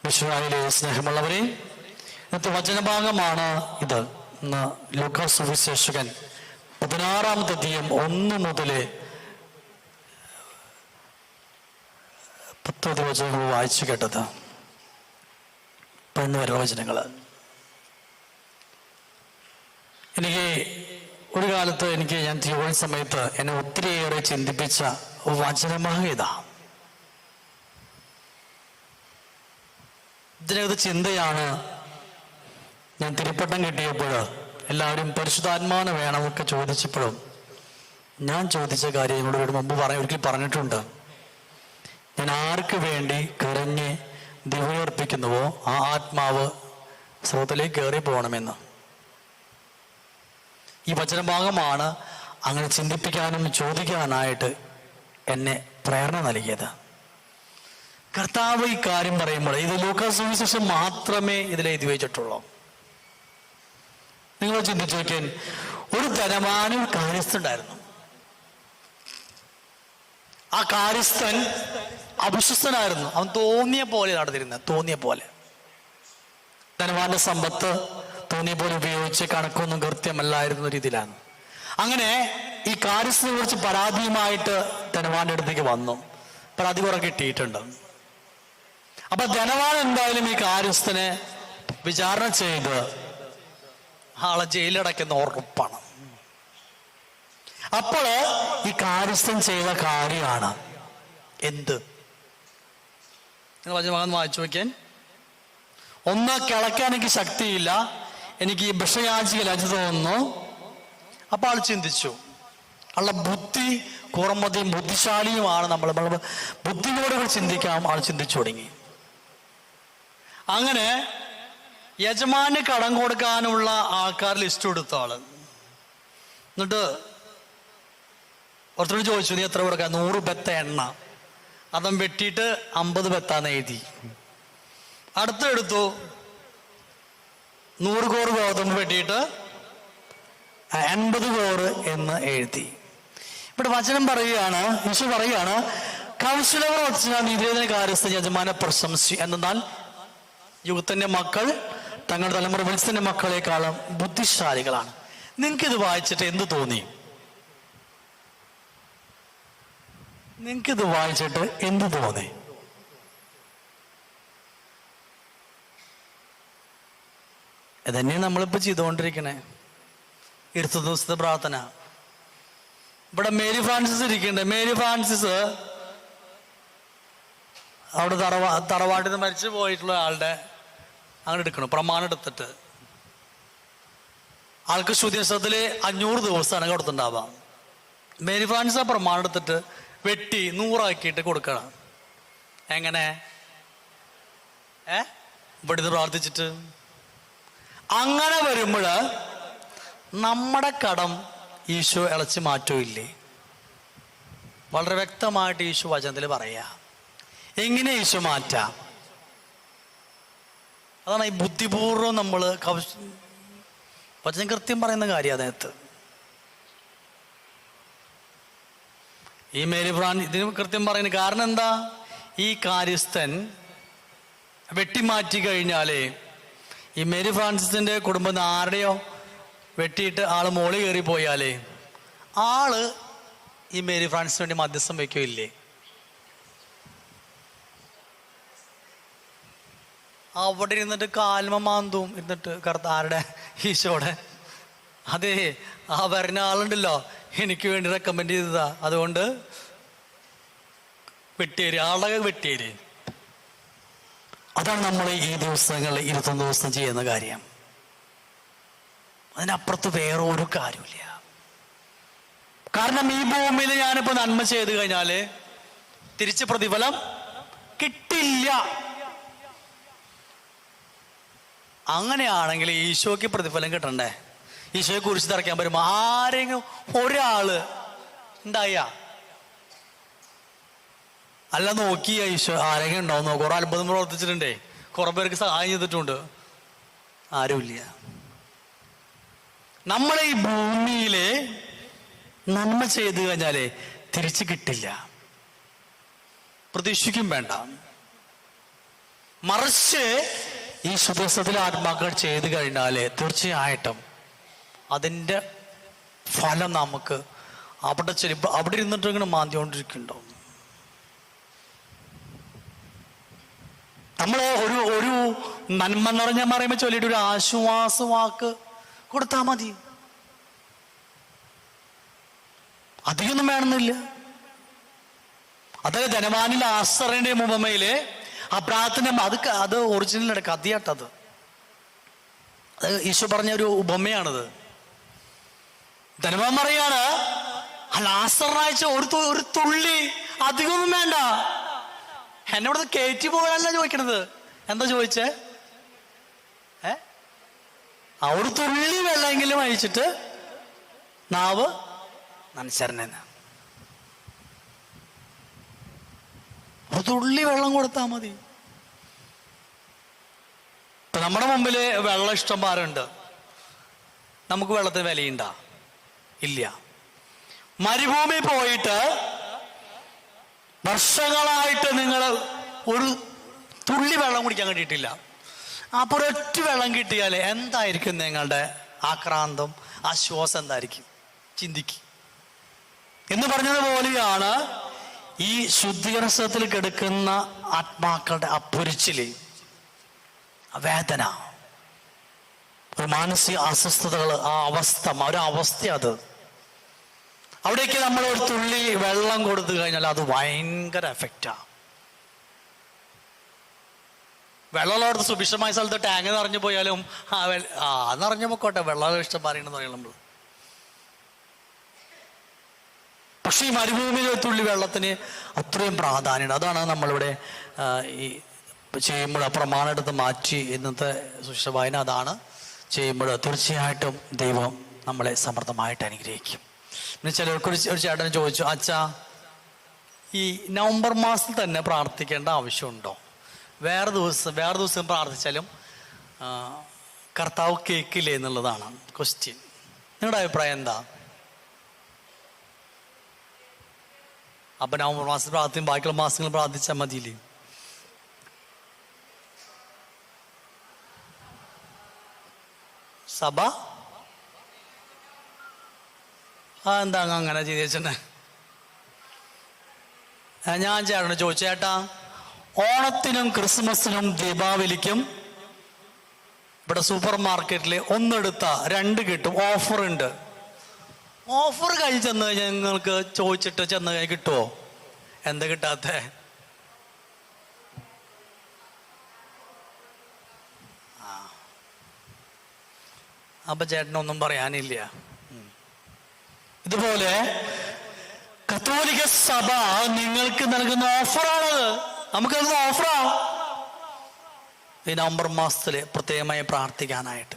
മിശിഹായിലെ സ്നേഹമുള്ളവരെ, ഇന്നത്തെ വചനഭാഗമാണ് ഇത്. ഇന്ന് ലൂക്കാസ് സുവിശേഷകൻ 16-ാമത്തെ അധ്യായം 1 മുതൽ 10 വചനങ്ങൾ വായിച്ചു കേട്ടത്. 10 വരെ വചനങ്ങൾ. എനിക്ക് ഒരു കാലത്ത് ഞാൻ തിരുവോണ സമയത്ത് എന്നെ ഒത്തിരിയേറെ ചിന്തിപ്പിച്ച വചനഭാഗം ഇതാ. ഇതിനകത്ത് ചിന്തയാണ്. ഞാൻ തിരുപ്പട്ടം കിട്ടിയപ്പോൾ എല്ലാവരും പരിശുദ്ധാത്മാവിനെ വേണമെന്നൊക്കെ ചോദിച്ചപ്പോഴും ഞാൻ ചോദിച്ച കാര്യം നിങ്ങളോട് മുമ്പ് ഒരിക്കൽ പറഞ്ഞിട്ടുണ്ട്. ഞാൻ ആർക്ക് വേണ്ടി കരഞ്ഞ് ദിവ്യമർപ്പിക്കുന്നുവോ ആ ആത്മാവ് സ്രോതത്തിലേക്ക് കയറി പോകണമെന്ന്. ഈ വചനഭാഗമാണ് അങ്ങനെ ചിന്തിപ്പിക്കാനും ചോദിക്കാനായിട്ട് എന്നെ പ്രേരണ നൽകിയത്. കർത്താവ് ഈ കാര്യം പറയുമ്പോൾ ഇത് ലൂക്കാസ് സുവിശേഷം മാത്രമേ ഇതിൽ എഴുതി വെച്ചിട്ടുള്ളൂ. നിങ്ങൾ ചിന്തിച്ചു നോക്കിയാൽ, ഒരു ധനവാനും കാര്യസ്ഥനുണ്ടായിരുന്നു. ആ കാര്യസ്ഥൻ അവിശ്വസ്തനായിരുന്നു. അവൻ തോന്നിയ പോലെ നടന്നിരുന്നത്, തോന്നിയ പോലെ. ധനവാന്റെ സമ്പത്ത് തോന്നിയ പോലെ ഉപയോഗിച്ച് കണക്കൊന്നും കൃത്യമല്ലായിരുന്ന രീതിയിലാണ്. അങ്ങനെ ഈ കാര്യസ്ഥനെ കുറിച്ച് പരാതിയുമായിട്ട് ധനവാന്റെ അടുത്തേക്ക് വന്നു. പരാതി കുറെ കിട്ടിയിട്ടുണ്ട്. അപ്പൊ ധനവാൻ എന്തായാലും ഈ കാര്യസ്ഥനെ വിചാരണ ചെയ്ത് ആളെ ജയിലടയ്ക്കുന്ന ഉറപ്പാണ്. അപ്പോൾ ഈ കാര്യസ്ഥൻ ചെയ്ത കാര്യമാണ് എന്ത്? നിങ്ങൾ വായിച്ചു നോക്കിയാൽ, ഒന്ന് കിളക്കാൻ എനിക്ക് ശക്തിയില്ല, എനിക്ക് ഈ ഭിക്ഷയാചിക ലജ്ജ തോന്നുന്നു. അപ്പൊ ആൾ ചിന്തിച്ചു. ആളുടെ ബുദ്ധി കുറമതിയും ബുദ്ധിശാലിയുമാണ്. നമ്മൾ ബുദ്ധിയോടെ ചിന്തിക്കാം. ആൾ ചിന്തിച്ചു തുടങ്ങി. അങ്ങനെ യജമാന് കടം കൊടുക്കാനുള്ള ആൾക്കാർ ലിസ്റ്റ് കൊടുത്ത ആള്. എന്നിട്ട് ഒരുത്തരോട് ചോദിച്ചു, നീ എത്ര കൊടുക്കാം? 100 ബത്ത എണ്ണ. അതം വെട്ടിയിട്ട് 50 ബത്താന്ന് എഴുതി. അടുത്തെടുത്തു 100 കോറ് ഗോതമ്പ് വെട്ടിയിട്ട് 80 കോറ് എന്ന് എഴുതി. ഇവിടെ വചനം പറയുകയാണ്, യേശു പറയുകയാണ്, കൗശലവർ വച്ച നീതിയുടെ കാര്യസ്ഥ യജമാനെ പ്രശംസി. എന്നാൽ യുഗത്തിന്റെ മക്കൾ തങ്ങളുടെ തലമുറ വെളിച്ചത്തിന്റെ മക്കളെക്കാളും ബുദ്ധിശാലികളാണ്. നിങ്ങൾക്കിത് വായിച്ചിട്ട് എന്ത് തോന്നി? നിങ്ങൾക്കിത് വായിച്ചിട്ട് എന്ത് തോന്നി? ഇതന്നെയാണ് നമ്മളിപ്പോ ചെയ്തുകൊണ്ടിരിക്കണേ. 20 ദിവസത്തെ പ്രാർത്ഥന. ഇവിടെ മേരി ഫ്രാൻസിസ് ഇരിക്കണ്ടേ. മേരി ഫ്രാൻസിസ് അവിടെ തറവാട്ടിൽ നിന്ന് മരിച്ചു പോയിട്ടുള്ള ആളുടെ അങ്ങനെ എടുക്കണം, പ്രമാണം എടുത്തിട്ട്. ആൾക്ക് ശുദ്ധിസത്തില് 500 ദിവസമാണ് കൊടുത്തിട്ടുണ്ടാവുക. മേരി ഫ്രാൻസിസ് ആ പ്രമാണം എടുത്തിട്ട് വെട്ടി 100 ആക്കിയിട്ട് കൊടുക്കണം. എങ്ങനെ? ഇവിടുന്ന് പ്രാർത്ഥിച്ചിട്ട്. അങ്ങനെ വരുമ്പോൾ നമ്മുടെ കടം ഈശോ ഇളച്ച് മാറ്റമില്ലേ? വളരെ വ്യക്തമായിട്ട് ഈശോ വചനത്തിൽ പറയാ. എങ്ങനെ ഈശോ മാറ്റാം? അതാണ് ഈ ബുദ്ധിപൂർവ്വം നമ്മൾ വചനം കൃത്യം പറയുന്ന കാര്യം. അതിനകത്ത് ഈ മേരി ഇതിന് കൃത്യം പറയുന്നത് കാരണം എന്താ? ഈ കാര്യസ്ഥൻ വെട്ടിമാറ്റി കഴിഞ്ഞാലേ ഈ മേരി ഫ്രാൻസിസിന്റെ കുടുംബം ആരുടെയോ വെട്ടിയിട്ട് ആള് മോളി കയറി പോയാലേ ആള് ഈ മേരി ഫ്രാൻസിന് വേണ്ടി മധ്യസ്ഥം വയ്ക്കുകയില്ലേ? അവിടെ ഇരുന്നിട്ട് കാൽമമാന്തും ഇരുന്നിട്ട് ആരുടെ? ഈശോടെ. അതെ, ആ വരുന്ന ആളുണ്ടല്ലോ, എനിക്ക് വേണ്ടി റെക്കമെൻഡ് ചെയ്തതാ, അതുകൊണ്ട് വെട്ടിയേര്, ആളെ വെട്ടിയേര്. അതാണ് നമ്മൾ ഈ ദിവസങ്ങൾ 21 ദിവസം ചെയ്യുന്ന കാര്യം. അതിനപ്പുറത്ത് വേറെ ഒരു കാര്യമില്ല. കാരണം ഈ ഭൂമിയിൽ ഞാനിപ്പോ നന്മ ചെയ്ത് കഴിഞ്ഞാല് തിരിച്ച് പ്രതിഫലം കിട്ടില്ല. അങ്ങനെയാണെങ്കിൽ ഈശോയ്ക്ക് പ്രതിഫലം കിട്ടണ്ടേ? ഈശോയെ കുറിച്ച് തറയ്ക്കാൻ വരുമ്പോ ആരെങ്കിലും ഒരാള് ഉണ്ടായ അല്ല നോക്കിയ ഈശോ ആരെങ്കിലും ഉണ്ടാവും നോക്കും. കുറെ അത്ഭുതം പ്രവർത്തിച്ചിട്ടുണ്ടേ, കുറെ പേർക്ക് സഹായം ചെയ്തിട്ടുണ്ട്. ആരുമില്ല. നമ്മളെ ഈ ഭൂമിയിലെ നന്മ ചെയ്തു കഴിഞ്ഞാലേ തിരിച്ചു കിട്ടില്ല. പ്രതീക്ഷിക്കും വേണ്ട. മറിച്ച് ഈ ശുദ്ധീകരണത്തിലെ ആത്മാക്കൾ ചെയ്തു കഴിഞ്ഞാൽ തീർച്ചയായിട്ടും അതിൻ്റെ ഫലം നമുക്ക് അവിടെ ഇരുന്നിട്ട് ഇങ്ങനെ മാന്തിക്കൊണ്ടിരിക്കുന്നുണ്ടാവും. നമ്മൾ ഒരു നന്മ നിറഞ്ഞ പറയുമ്പോൾ ചൊല്ലിയിട്ട് ഒരു ആശ്വാസ വാക്ക് കൊടുത്താൽ മതി, അധികമൊന്നും വേണമെന്നില്ല. അത് ധനവാനിൽ ആസറിന്റെ മുമ്പമയില് ആ പ്രാർത്ഥന അത് ഒറിജിനൽ കഥയാട്ടത്. അത് ഈശോ പറഞ്ഞ ഒരു ഉപമയാണത്. ധനവാൻ പറയാണ് ലാസറിനയച്ച ഒരു തുള്ളി, അധികമൊന്നും വേണ്ട. എന്നെ ഇവിടെ കയറ്റി പോകാനല്ല ചോദിക്കണത്. എന്താ ചോദിച്ചേ? ഒരു തുള്ളി വെള്ളമെങ്കിലും അഴിച്ചിട്ട് നാവ് നനച്ചരണെന്ന്. ഒരു തുള്ളി വെള്ളം കൊടുത്താൽ മതി. ഇപ്പൊ നമ്മുടെ മുമ്പില് വെള്ളം ഇഷ്ടം പാരുണ്ട്, നമുക്ക് വെള്ളത്തിന് വിലയുണ്ടാ? ഇല്ല. മരുഭൂമി പോയിട്ട് വർഷങ്ങളായിട്ട് നിങ്ങൾ ഒരു തുള്ളി വെള്ളം കുടിക്കാൻ കിട്ടിയിട്ടില്ല. അപ്പോൾ ഒരൊറ്റ വെള്ളം കിട്ടിയാൽ എന്തായിരിക്കും നിങ്ങളുടെ ആക്രാന്തം, ആശ്വാസം എന്തായിരിക്കും? ചിന്തിക്കും. എന്ന് പറഞ്ഞതുപോലെയാണ് ഈ ശുദ്ധീകരണത്തിൽ കിടക്കുന്ന ആത്മാക്കളുടെ അപ്പൊരിച്ചില്, വേദന, ഒരു മാനസിക അസ്വസ്ഥതകൾ, ആ അവസ്ഥ, അത് അവിടേക്ക് നമ്മൾ ഒരു തുള്ളി വെള്ളം കൊടുത്തു കഴിഞ്ഞാൽ അത് ഭയങ്കര എഫക്റ്റാ. വെള്ളമുള്ളടത്ത് സുഭിക്ഷമായ സ്ഥലത്ത് ടാങ്ക് നിറഞ്ഞു പോയാലും നിറഞ്ഞു പോയിക്കോട്ടെ, വെള്ളം ഇഷ്ടം പറയണമെന്ന് പറയണം നമ്മൾ. പക്ഷെ ഈ മരുഭൂമിയിലെ ഒരു തുള്ളി വെള്ളത്തിന് അത്രയും പ്രാധാന്യമുണ്ട്. അതാണ് നമ്മളിവിടെ ഈ ചെയ്യുമ്പോൾ പ്രമാണം എടുത്ത് മാറ്റി ഇന്നത്തെ സുഭിക്ഷവായന അതാണ് ചെയ്യുമ്പോൾ തീർച്ചയായിട്ടും ദൈവം നമ്മളെ സമൃദ്ധമായിട്ട് അനുഗ്രഹിക്കും. പിന്നെ ചിലർക്ക് ഒരു ചേട്ടന് ചോദിച്ചു, അച്ഛാ ഈ നവംബർ മാസത്തിൽ തന്നെ പ്രാർത്ഥിക്കേണ്ട ആവശ്യമുണ്ടോ? വേറെ ദിവസം പ്രാർത്ഥിച്ചാലും കർത്താവ് കേൾക്കില്ലേ എന്നുള്ളതാണ് ക്വസ്റ്റ്യൻ. നിങ്ങളുടെ അഭിപ്രായം എന്താ? അപ്പൊ നവംബർ മാസത്തിൽ പ്രാർത്ഥിക്കും, ബാക്കിയുള്ള മാസങ്ങൾ പ്രാർത്ഥിച്ചാൽ മതിയില്ലേ? സഭ എന്താ അങ്ങനെ ചെയ്ത് വെച്ചേ? ഞാൻ ചേട്ടനോട് ചോദിച്ചു, ചേട്ടാ ഓണത്തിനും ക്രിസ്മസിനും ദീപാവലിക്കും ഇവിടെ സൂപ്പർ മാർക്കറ്റിൽ ഒന്നെടുത്ത 2 കിട്ടും, ഓഫർ ഉണ്ട്. ഓഫർ കഴിഞ്ഞ് ചെന്ന് കഴിഞ്ഞാൽ നിങ്ങൾക്ക് ചോദിച്ചിട്ട് ചെന്ന് കഴിഞ്ഞാൽ കിട്ടുമോ? എന്താ കിട്ടാത്ത? അപ്പൊ ചേട്ടനൊന്നും പറയാനില്ല. ഇതുപോലെ കത്തോലിക്ക സഭ നിങ്ങൾക്ക് നൽകുന്ന ഓഫറാണത്, നമുക്ക് നൽകുന്ന ഓഫറാ ഈ നവംബർ മാസത്തില് പ്രത്യേകമായി പ്രാർത്ഥിക്കാനായിട്ട്.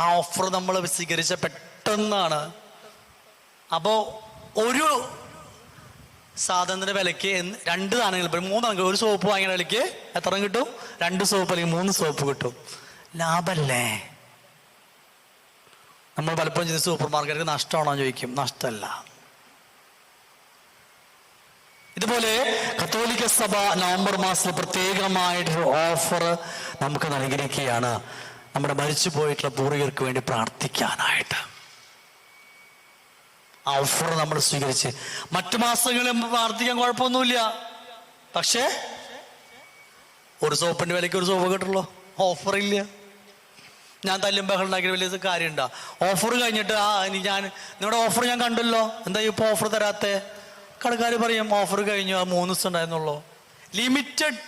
ആ ഓഫർ നമ്മൾ സ്വീകരിച്ച പെട്ടെന്നാണ്. അപ്പോ ഒരു സാധനത്തിന്റെ വിലക്ക് 2 സാധനങ്ങൾ, 3 സാധനങ്ങൾ, ഒരു സോപ്പ് വാങ്ങിയ വിലക്ക് എത്ര കിട്ടും? 2 സോപ്പ് അല്ലെങ്കിൽ 3 സോപ്പ് കിട്ടും. ലാഭല്ലേ? നമ്മൾ പലപ്പോഴും ചെയ്ത് സൂപ്പർ മാർക്കറ്റിൽ നഷ്ടമാണോ ചോദിക്കും. നഷ്ടമല്ല. ഇതുപോലെ കത്തോലിക്ക സഭ നവംബർ മാസത്തിൽ പ്രത്യേകമായിട്ടൊരു ഓഫർ നമുക്ക് നൽകിയിരിക്കുകയാണ്, നമ്മുടെ മരിച്ചു പോയിട്ടുള്ള പൂർവികർക്ക് വേണ്ടി പ്രാർത്ഥിക്കാനായിട്ട്. ആ ഓഫർ നമ്മൾ സ്വീകരിച്ച് മറ്റു മാസങ്ങളിൽ പ്രാർത്ഥിക്കാൻ കുഴപ്പമൊന്നുമില്ല. പക്ഷേ ഒരു സോപ്പിന്റെ വിലയ്ക്ക് ഒരു സോപ്പ് കിട്ടുള്ളൂ, ഓഫറില്ല. ഞാൻ തല്ലും ബഹളം ഉണ്ടാക്കിയ വലിയ കാര്യമുണ്ടോ? ഓഫർ കഴിഞ്ഞിട്ട് നിങ്ങളുടെ ഓഫർ ഞാൻ കണ്ടല്ലോ, എന്താ ഇപ്പൊ ഓഫർ തരാത്തെ? കടക്കാർ പറയും ഓഫർ കഴിഞ്ഞു, 3 ദിവസം ഉണ്ടായിരുന്നുള്ളൂ. ലിമിറ്റഡ്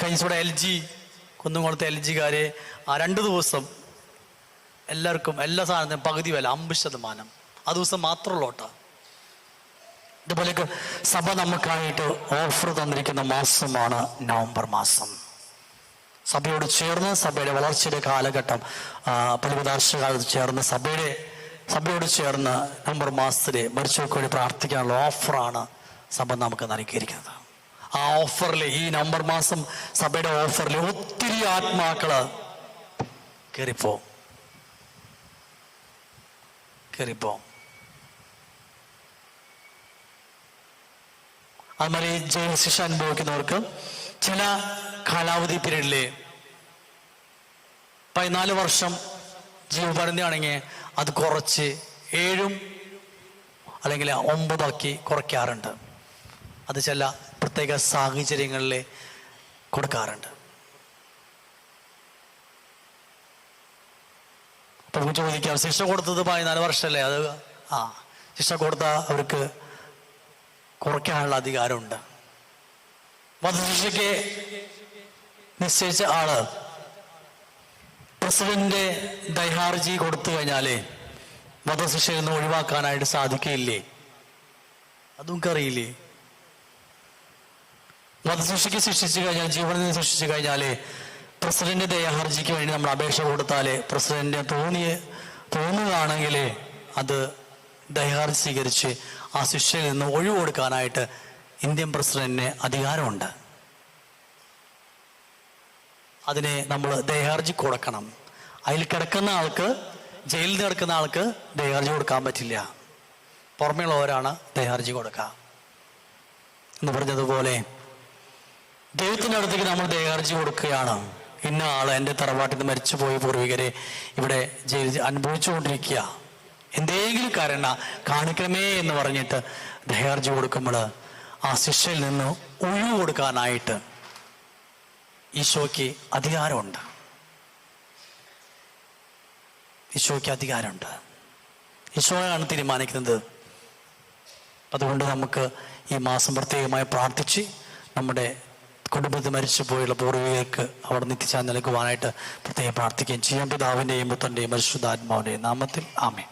കൈസോടെ LG കുന്നുംകുളത്തെ LG-കാര് 2 ദിവസം എല്ലാവർക്കും എല്ലാ സാധനത്തിനും പകുതി വില 50%, ആ ദിവസം മാത്രമുള്ളൂ കേട്ടോ. ഇതുപോലെ സഭ നമുക്കായിട്ട് ഓഫർ തന്നിരിക്കുന്ന മാസമാണ് നവംബർ മാസം. സഭയോട് ചേർന്ന് സഭയുടെ വളർച്ചയുടെ കാലഘട്ടം, പ്രതിപദാർശ കാലത്ത് ചേർന്ന് സഭയോട് ചേർന്ന് നവംബർ മാസത്തില് മരിച്ചവർക്ക് വേണ്ടി പ്രാർത്ഥിക്കാനുള്ള ഓഫറാണ് സഭ നമുക്ക് നൽകിയിരിക്കുന്നത്. ആ ഓഫറിൽ ഈ നവംബർ മാസം സഭയുടെ ഓഫറിൽ ഒത്തിരി ആത്മാക്കള് കയറിപ്പോ. അതുമാതിരി ജയിൽ ശിക്ഷ അനുഭവിക്കുന്നവർക്ക് ചില കാലാവധി പീരീഡില് 14 വർഷം ജീവപരിധി ആണെങ്കിൽ അത് കുറച്ച് 7 അല്ലെങ്കിൽ 9 കുറയ്ക്കാറുണ്ട്. അത് ചില പ്രത്യേക സാഹചര്യങ്ങളിൽ കൊടുക്കാറുണ്ട്. അപ്പൊ നമുക്ക് ചോദിക്കാം, ശിക്ഷ കൊടുത്തത് 14 വർഷമല്ലേ, അത് ശിക്ഷ കൊടുത്താൽ അവർക്ക് കുറയ്ക്കാനുള്ള അധികാരമുണ്ട്. വധശിക്ഷയ്ക്ക് നിശ്ചയിച്ച ആള് പ്രസിഡന്റ് ദയാഹർജി കൊടുത്തു കഴിഞ്ഞാല് വധശിക്ഷയിൽ നിന്ന് ഒഴിവാക്കാനായിട്ട് സാധിക്കില്ലേ? അതും അറിയില്ലേ? വധശിക്ഷയ്ക്ക് ശിക്ഷിച്ചു കഴിഞ്ഞാൽ, ജീവനിൽ ശിക്ഷിച്ചു കഴിഞ്ഞാല് പ്രസിഡന്റ് ദയാഹർജിക്ക് വേണ്ടി നമ്മൾ അപേക്ഷ കൊടുത്താല് പ്രസിഡന്റിന് തോന്നുകയാണെങ്കിൽ അത് ദയാഹർജി സ്വീകരിച്ച് ആ ശിക്ഷയിൽ നിന്ന് ഒഴിവ് കൊടുക്കാനായിട്ട് ഇന്ത്യൻ പ്രസിഡന്റിന് അധികാരമുണ്ട്. അതിനെ നമ്മൾ ദയാഹർജി കൊടുക്കണം. അതിൽ കിടക്കുന്ന ആൾക്ക്, ജയിലിൽ കിടക്കുന്ന ആൾക്ക് ദയാഹർജി കൊടുക്കാൻ പറ്റില്ല. പുറമേയുള്ളവരാണ് ദയാഹർജി കൊടുക്കുക എന്ന് പറഞ്ഞതുപോലെ ദൈവത്തിൻ്റെ അടുത്തേക്ക് നമ്മൾ ദയാഹർജി കൊടുക്കുകയാണ്. ഇന്ന ആള് എൻ്റെ തറവാട്ടിൽ നിന്ന് മരിച്ചുപോയ പൂർവികരെ ഇവിടെ ജയിൽ അനുഭവിച്ചുകൊണ്ടിരിക്കുക, എന്തെങ്കിലും കാരണം കാണിക്കണമേ എന്ന് പറഞ്ഞിട്ട് ദയാഹർജി കൊടുക്കുമ്പോൾ ആ ശിക്ഷയിൽ നിന്ന് ഒഴിവ് കൊടുക്കാനായിട്ട് ഈശോയ്ക്ക് അധികാരമുണ്ട്. ഈശോയ്ക്ക് അധികാരമുണ്ട്. ഈശോയാണ് തീരുമാനിക്കുന്നത്. അതുകൊണ്ട് നമുക്ക് ഈ മാസം പ്രത്യേകമായി പ്രാർത്ഥിച്ച് നമ്മുടെ കുടുംബത്തിൽ മരിച്ചു പോയുള്ള പൂർവികർക്ക് അവിടെ നിത്യശാന്തി നൽകുവാനായിട്ട് പ്രത്യേകം പ്രാർത്ഥിക്കുകയും ചെയ്യാം. പിതാവിൻ്റെയും പുത്രൻ്റെയും പരിശുദ്ധാത്മാവിൻ്റെയും നാമത്തിൽ ആമേൻ.